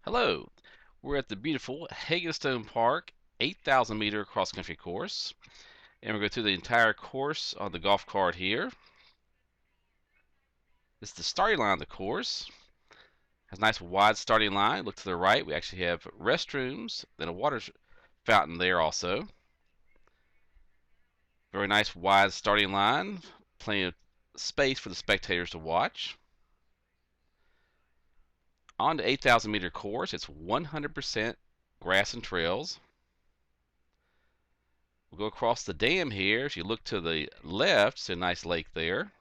Hello, we're at the beautiful Hagan Stone Park 8,000 meter cross country course, and we're going through the entire course on the golf cart here. This is the starting line of the course. Has a nice wide starting line. Look to the right, we actually have restrooms, then a water fountain there also. Very nice wide starting line, plenty of space for the spectators to watch. On the 8,000 meter course, it's 100% grass and trails. We'll go across the dam here. If you look to the left, it's a nice lake there.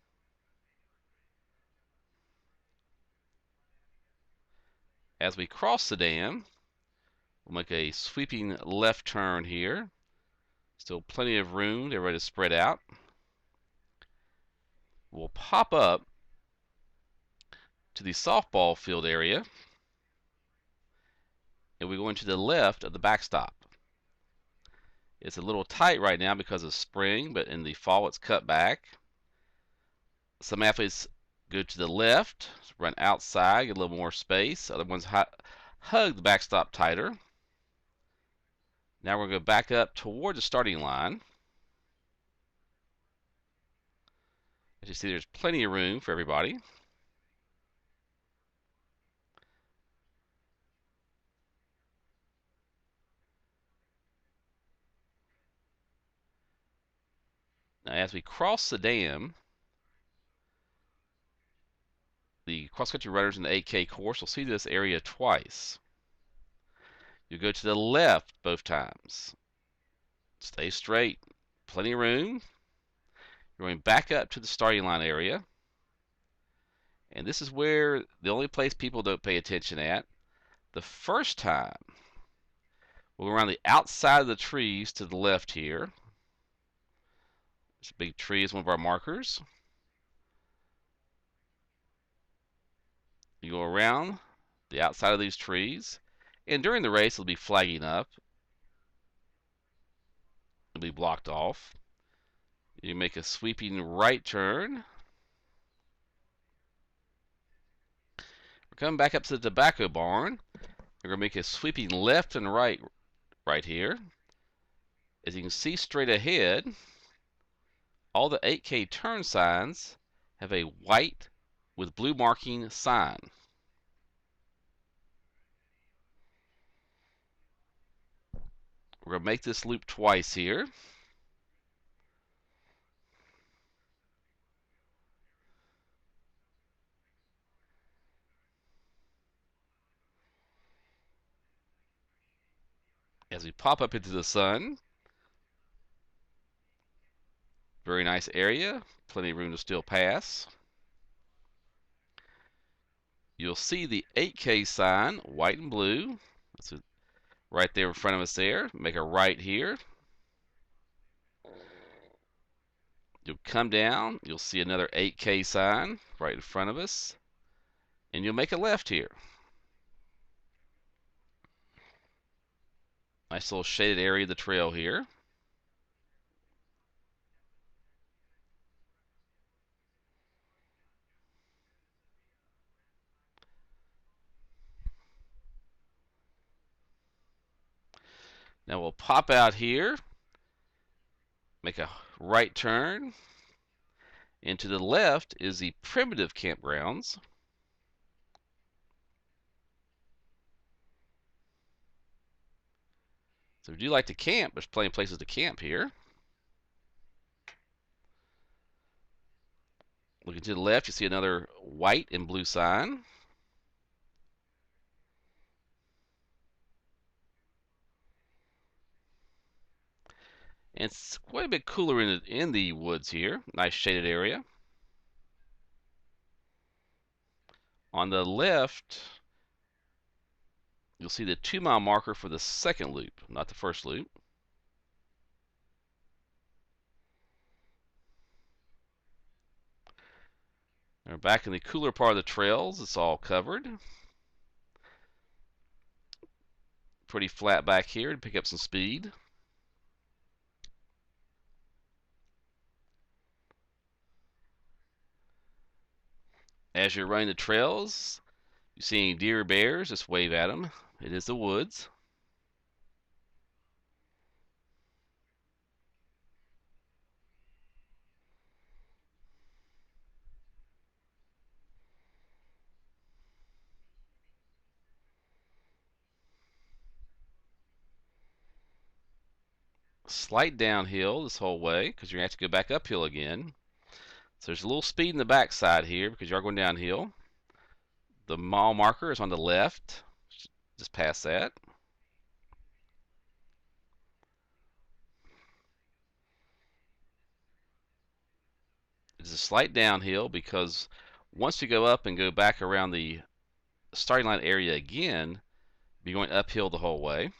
As we cross the dam, we'll make a sweeping left turn here. Still plenty of room, everybody to spread out. We'll pop up to the softball field area, and we go into the left of the backstop. It's a little tight right now because of spring, but in the fall it's cut back. Some athletes go to the left, run outside, get a little more space. Other ones hug the backstop tighter. Now we're going to go back up toward the starting line. As you see, there's plenty of room for everybody. Now, as we cross the dam, the cross-country runners in the 8K course will see this area twice. You go to the left both times. Stay straight. Plenty of room. You're going back up to the starting line area. And this is where the only place people don't pay attention at. The first time, we'll go around the outside of the trees to the left here. This big tree is one of our markers. You go around the outside of these trees, and during the race it'll be flagging up. It'll be blocked off. You make a sweeping right turn. We're coming back up to the tobacco barn. We're going to make a sweeping left and right here. As you can see straight ahead, all the 8K turn signs have a white with blue marking sign. We're going to make this loop twice here. As we pop up into the sun, very nice area, plenty of room to still pass. You'll see the 8K sign, white and blue. That's right there in front of us there. Make a right here. You'll come down, you'll see another 8K sign right in front of us, and you'll make a left here. Nice little shaded area of the trail here. Now we'll pop out here, make a right turn, and to the left is the primitive campgrounds. So if you like to camp, there's plenty of places to camp here. Looking to the left, you see another white and blue sign. And it's quite a bit cooler in the woods here. Nice shaded area. On the left, you'll see the 2-mile marker for the second loop, not the first loop. We're back in the cooler part of the trails. It's all covered. Pretty flat back here to pick up some speed. As you're running the trails, You see any deer or bears, just wave at them. It is the woods. Slight downhill this whole way because you're going to have to go back uphill again. So there's a little speed in the backside here because you are going downhill. The mile marker is on the left, just past that. It's a slight downhill because once you go up and go back around the starting line area again, you're going uphill the whole way.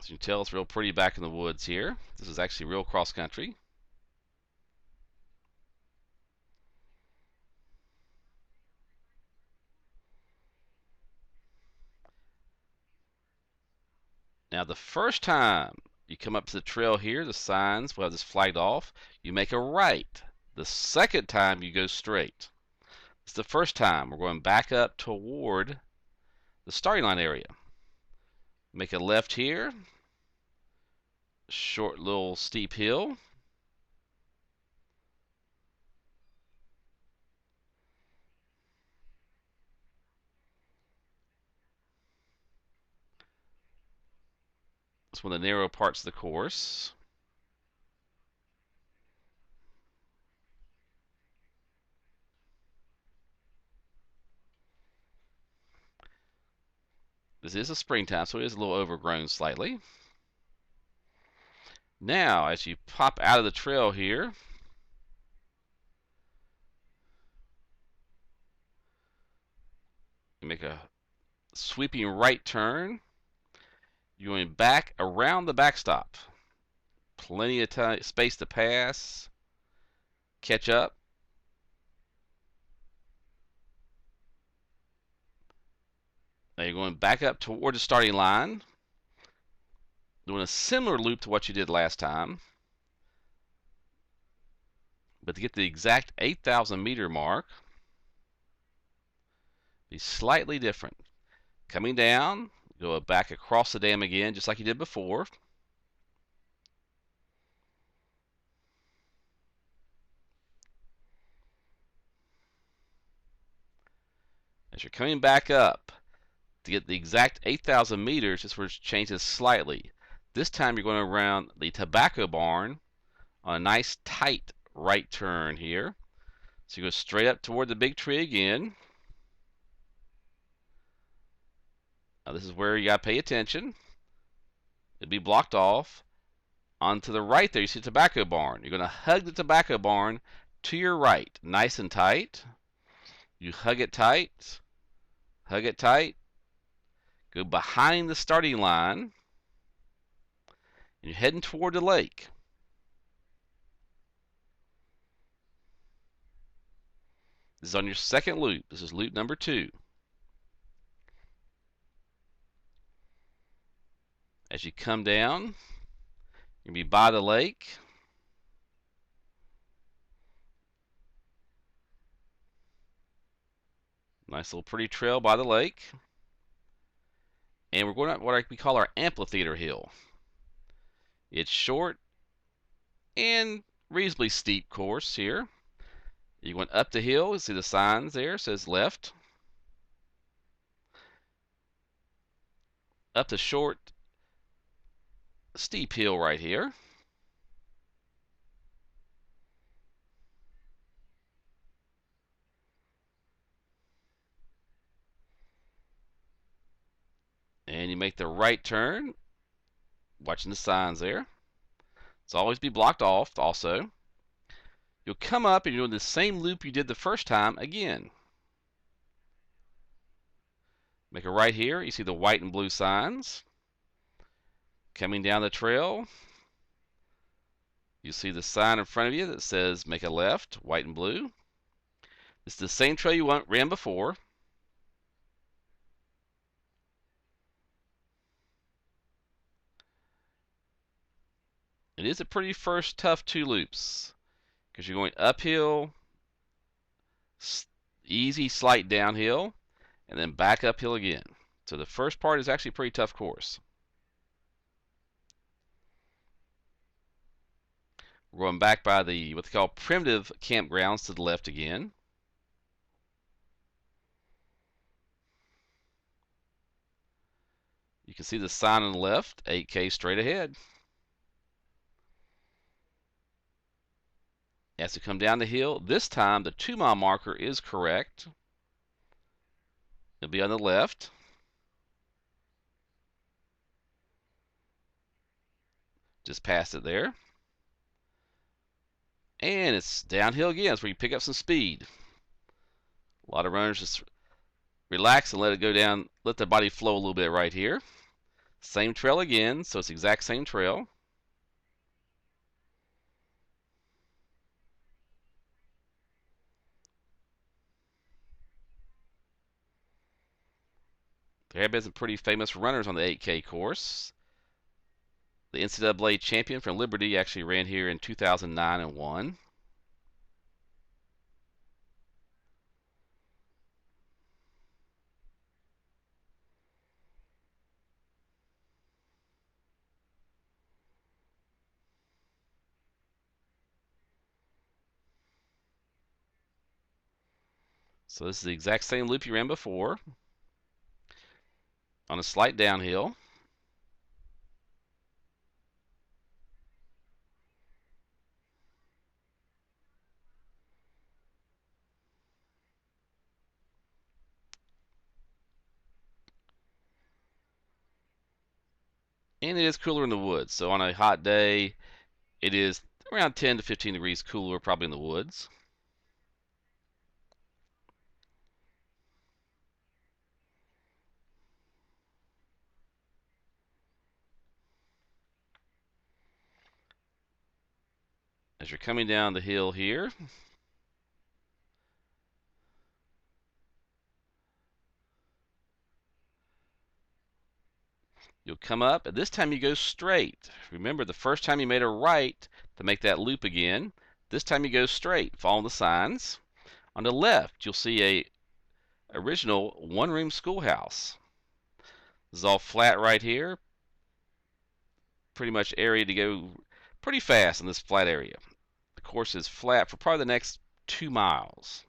So you can tell it's real pretty back in the woods here. This is actually real cross country. Now the first time you come up to the trail here, the signs will have this flagged off. You make a right. The second time you go straight. It's the first time. We're going back up toward the starting line area. Make a left here. Short little steep hill. It's one of the narrow parts of the course. This is a springtime, so it is a little overgrown slightly. Now, as you pop out of the trail here, you make a sweeping right turn. You're going back around the backstop. Plenty of time, space to pass, catch up. Now you're going back up toward the starting line, doing a similar loop to what you did last time. But to get the exact 8,000 meter mark, be slightly different. Coming down, go back across the dam again, just like you did before. As you're coming back up, to get the exact 8,000 meters, this where it changes slightly. This time you're going around the tobacco barn on a nice tight right turn here. So you go straight up toward the big tree again. Now this is where you got to pay attention. It'll be blocked off. On to the right there, you see the tobacco barn. You're going to hug the tobacco barn to your right, nice and tight. You hug it tight, hug it tight. Go behind the starting line, and you're heading toward the lake. This is on your second loop. This is loop number 2. As you come down, you'll be by the lake. Nice little pretty trail by the lake. And we're going up what we call our amphitheater hill. It's short and reasonably steep course here. You went up the hill, you see the signs there, it says left. Up the short, steep hill right here. And you make the right turn, watching the signs there. It's always be blocked off also. You'll come up and you're doing the same loop you did the first time again. Make a right here, you see the white and blue signs. Coming down the trail, you see the sign in front of you that says make a left, white and blue. It's the same trail you ran before. It is a pretty first tough 2 loops because you're going uphill, easy slight downhill, and then back uphill again. So the first part is actually a pretty tough course. We're going back by the what they call primitive campgrounds to the left again. You can see the sign on the left, 8K straight ahead. As we come down the hill, this time the 2-mile marker is correct. It'll be on the left. Just past it there. And it's downhill again. That's where you pick up some speed. A lot of runners just relax and let it go down, let their body flow a little bit right here. Same trail again, so it's the exact same trail. There have been some pretty famous runners on the 8K course. The NCAA champion from Liberty actually ran here in 2009 and won. So this is the exact same loop you ran before on a slight downhill. And it is cooler in the woods. So on a hot day, it is around 10 to 15 degrees cooler probably in the woods. As you're coming down the hill here, you'll come up, and this time you go straight. Remember, the first time you made a right to make that loop again. This time you go straight, following the signs. On the left, you'll see a original one-room schoolhouse. This is all flat right here. Pretty much area to go pretty fast in this flat area. The course is flat for probably the next 2 miles.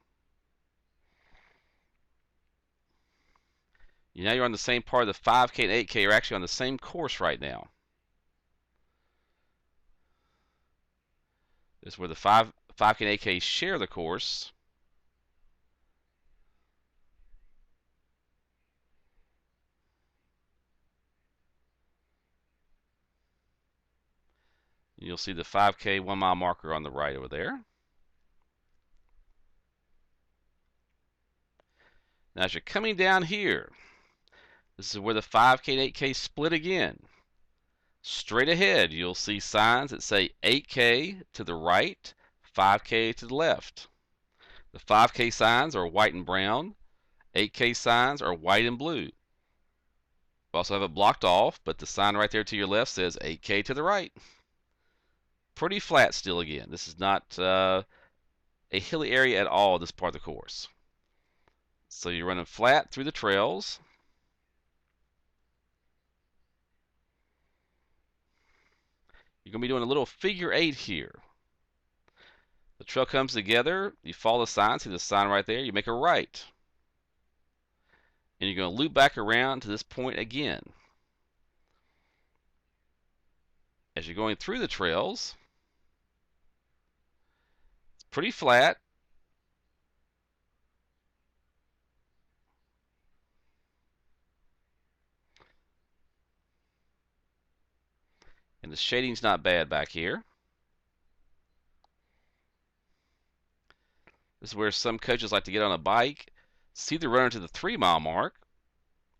Now you're on the same part of the 5K and 8K. You're actually on the same course right now. This is where the 5K and 8K share the course. You'll see the 5K 1 mile marker on the right over there. Now as you're coming down here, this is where the 5K and 8K split again. Straight ahead, you'll see signs that say 8K to the right, 5K to the left. The 5K signs are white and brown. 8K signs are white and blue. We also have it blocked off, but the sign right there to your left says 8K to the right. Pretty flat still again. This is not a hilly area at all, this part of the course. So you're running flat through the trails. You're going to be doing a little figure 8 here. The trail comes together. You follow the sign. See the sign right there? You make a right. And you're going to loop back around to this point again. As you're going through the trails, it's pretty flat. And the shading's not bad back here. This is where some coaches like to get on a bike, see the runner to the 3 mile mark,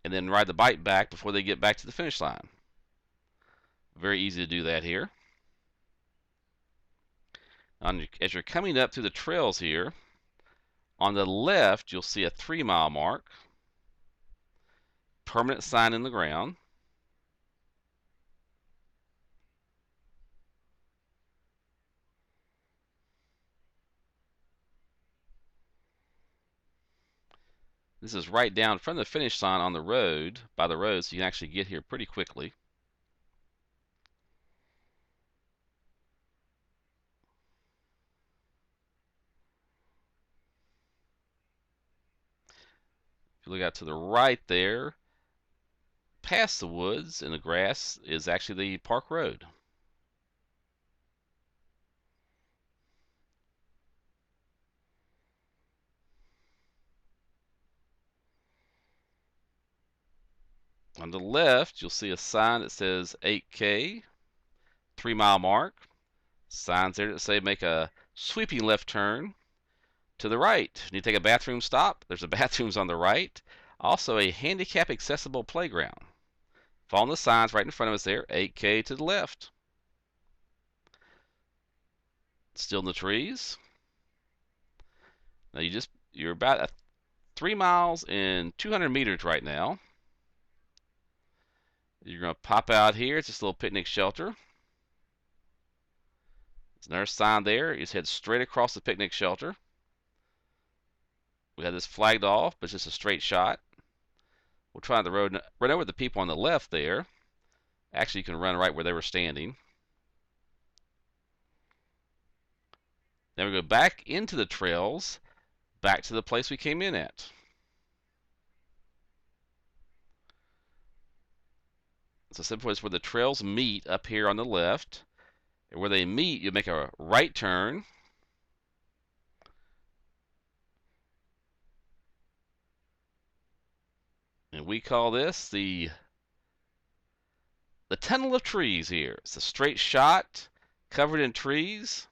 and then ride the bike back before they get back to the finish line. Very easy to do that here. As you're coming up through the trails here, on the left you'll see a 3 mile mark, permanent sign in the ground. This is right down from the finish line on the road, by the road, so you can actually get here pretty quickly. If you look out to the right there, past the woods and the grass is actually the park road. On the left, you'll see a sign that says 8K, 3-mile mark. Signs there that say make a sweeping left turn. To the right, you need to take a bathroom stop. There's a bathrooms on the right. Also a handicap accessible playground. Following the signs right in front of us there, 8K to the left. Still in the trees. Now you're about 3 miles and 200 meters right now. You're going to pop out here. It's this little picnic shelter. There's another sign there. You just head straight across the picnic shelter. We have this flagged off, but it's just a straight shot. We'll try the road, run over the people on the left there. Actually, you can run right where they were standing. Then we go back into the trails, back to the place we came in at. So simple is where the trails meet up here on the left. And where they meet, you make a right turn. And we call this the tunnel of trees here. It's a straight shot, covered in trees.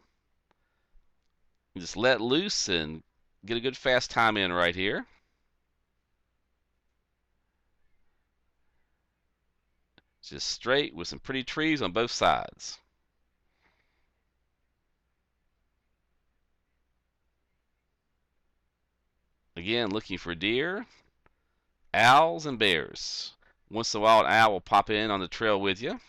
You just let loose and get a good fast time in right here. Just straight with some pretty trees on both sides. Again, looking for deer, owls, and bears. Once in a while, an owl will pop in on the trail with you.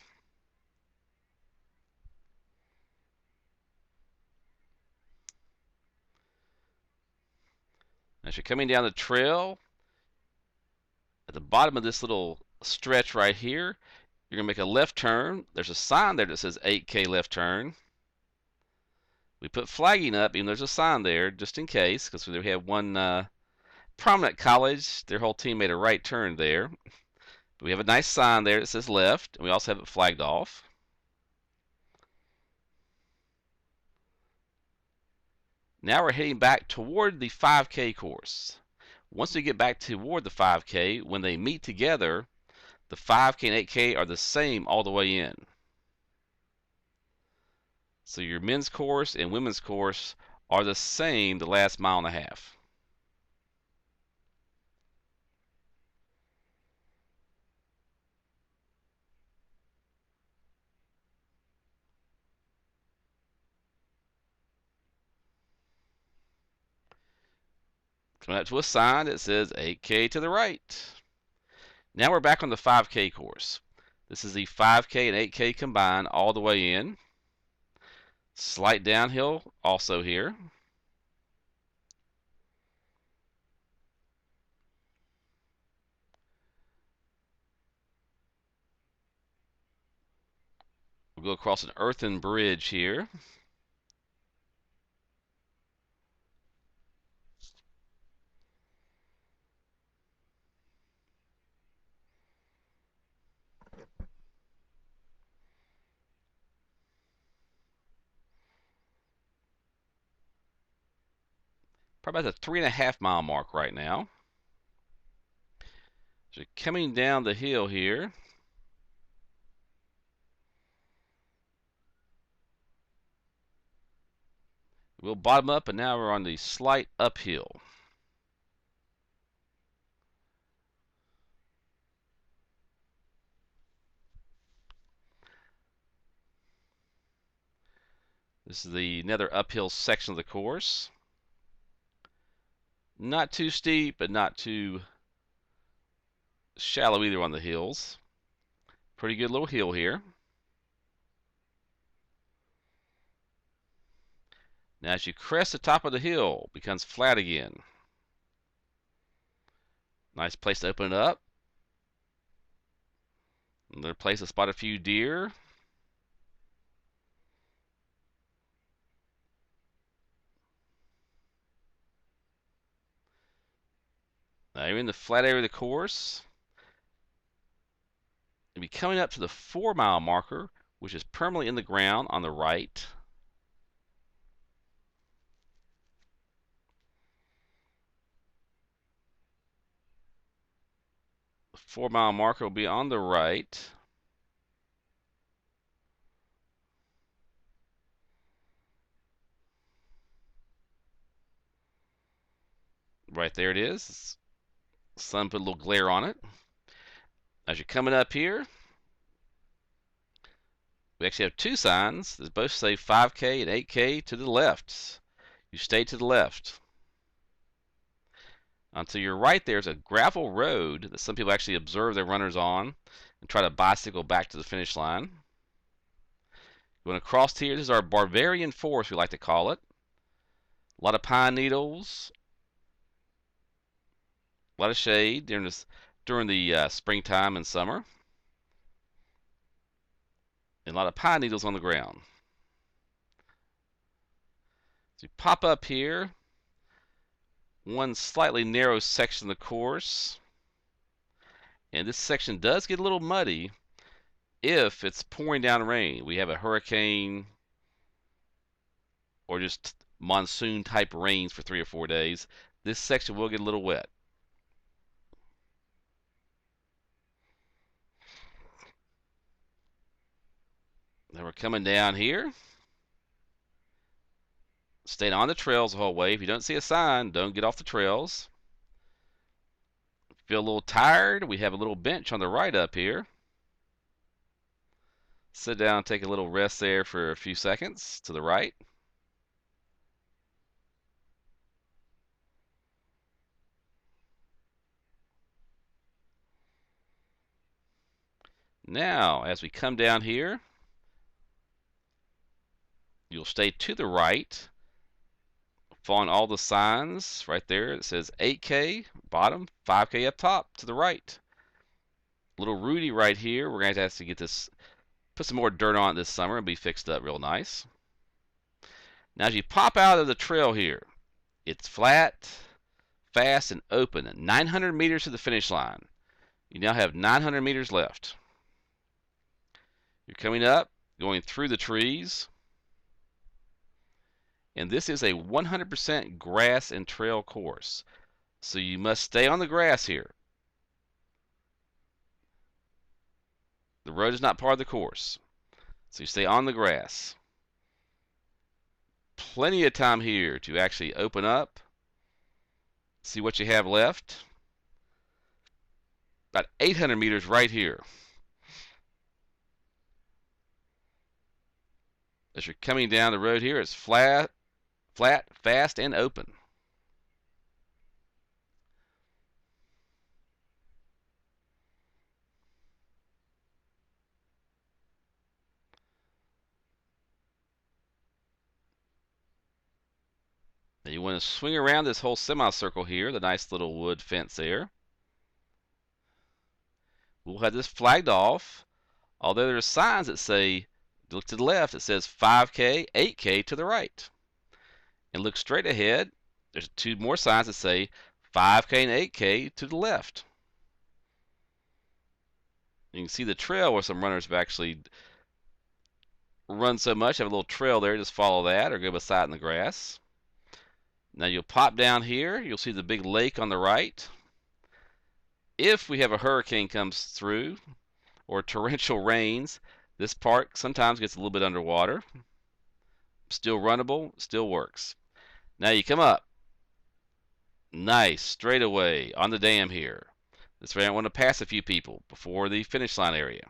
As you're coming down the trail, at the bottom of this little stretch right here, you're going to make a left turn. There's a sign there that says 8K left turn. We put flagging up, even though there's a sign there, just in case, because we have one prominent college. Their whole team made a right turn there. But we have a nice sign there that says left, and we also have it flagged off. Now we're heading back toward the 5K course. Once we get back toward the 5K, when they meet together, the 5K and 8K are the same all the way in. So your men's course and women's course are the same the last mile and a half. Coming up to a sign that says 8K to the right. Now we're back on the 5K course. This is the 5K and 8K combined all the way in. Slight downhill also here. We'll go across an earthen bridge here. Probably about the 3.5 mile mark right now. So coming down the hill here. We'll bottom up, and now we're on the slight uphill. This is another uphill section of the course. Not too steep, but not too shallow either on the hills. Pretty good little hill here. Now as you crest the top of the hill, it becomes flat again. Nice place to open it up. Another place to spot a few deer. Now you're in the flat area of the course. You'll be coming up to the 4-mile marker, which is permanently in the ground on the right. The 4-mile marker will be on the right. Right there it is. The sun put a little glare on it. As you're coming up here, we actually have two signs that both say 5K and 8K to the left. You stay to the left. To your right, there's a gravel road that some people actually observe their runners on and try to bicycle back to the finish line. Going across here, this is our Bavarian forest, we like to call it. A lot of pine needles, a lot of shade during the springtime and summer, and a lot of pine needles on the ground. So you pop up here, one slightly narrow section of the course, and this section does get a little muddy if it's pouring down rain. We have a hurricane or just monsoon type rains for 3 or 4 days. This section will get a little wet. Then we're coming down here. Staying on the trails the whole way. If you don't see a sign, don't get off the trails. Feel a little tired? We have a little bench on the right up here. Sit down, take a little rest there for a few seconds to the right. Now, as we come down here, you'll stay to the right, following all the signs right there. It says 8K bottom, 5K up top to the right. Little Rudy right here. We're going to have to get this, put some more dirt on it this summer and be fixed up real nice. Now, as you pop out of the trail here, it's flat, fast, and open. 900 meters to the finish line. You now have 900 meters left. You're coming up, going through the trees. And this is a 100% grass and trail course. So you must stay on the grass here. The road is not part of the course. So you stay on the grass. Plenty of time here to actually open up, see what you have left. About 800 meters right here. As you're coming down the road here, it's flat, fast, and open. Now you want to swing around this whole semicircle here, the nice little wood fence there. We'll have this flagged off, although there are signs that say, look to the left, it says 5K, 8K to the right. And look straight ahead, there's 2 more signs that say 5K and 8K to the left. You can see the trail where some runners have actually run so much, have a little trail there, just follow that or go beside it in the grass. Now you'll pop down here, you'll see the big lake on the right. If we have a hurricane comes through or torrential rains, this park sometimes gets a little bit underwater. Still runnable, still works. Now you come up. Nice, straight away on the dam here. This way I want to pass a few people before the finish line area.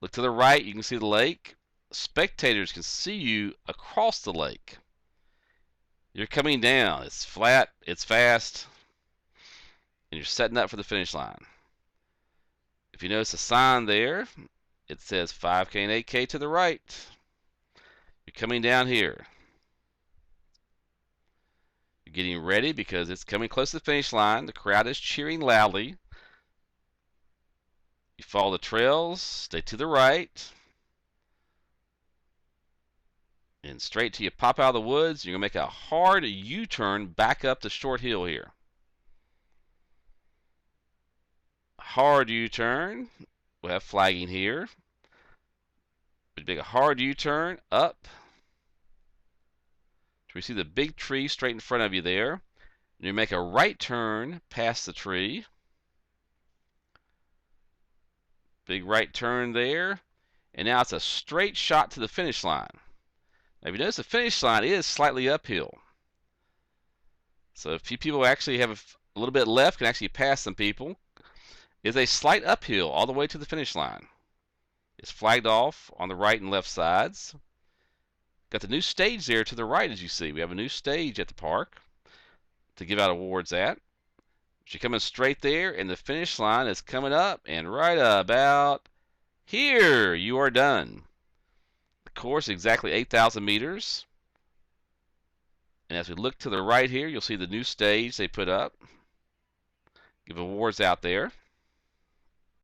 Look to the right, you can see the lake. Spectators can see you across the lake. You're coming down. It's flat, it's fast, and you're setting up for the finish line. If you notice a sign there, it says 5K and 8K to the right. You're coming down here. getting ready because it's coming close to the finish line. The crowd is cheering loudly. You follow the trails, stay to the right, and straight till you pop out of the woods. You're going to make a hard U-turn back up the short hill here. Hard U-turn. We'll have flagging here. But make a hard U-turn up. So we see the big tree straight in front of you there. And you make a right turn past the tree. Big right turn there. And now it's a straight shot to the finish line. Now if you notice the finish line is slightly uphill. So a few people actually have a little bit left, can actually pass some people. It's a slight uphill all the way to the finish line. It's flagged off on the right and left sides. Got the new stage there to the right, as you see. We have a new stage at the park to give out awards at. You're coming straight there, and the finish line is coming up, and right about here, you are done. The course exactly 8,000 meters. And as we look to the right here, you'll see the new stage they put up. Give awards out there.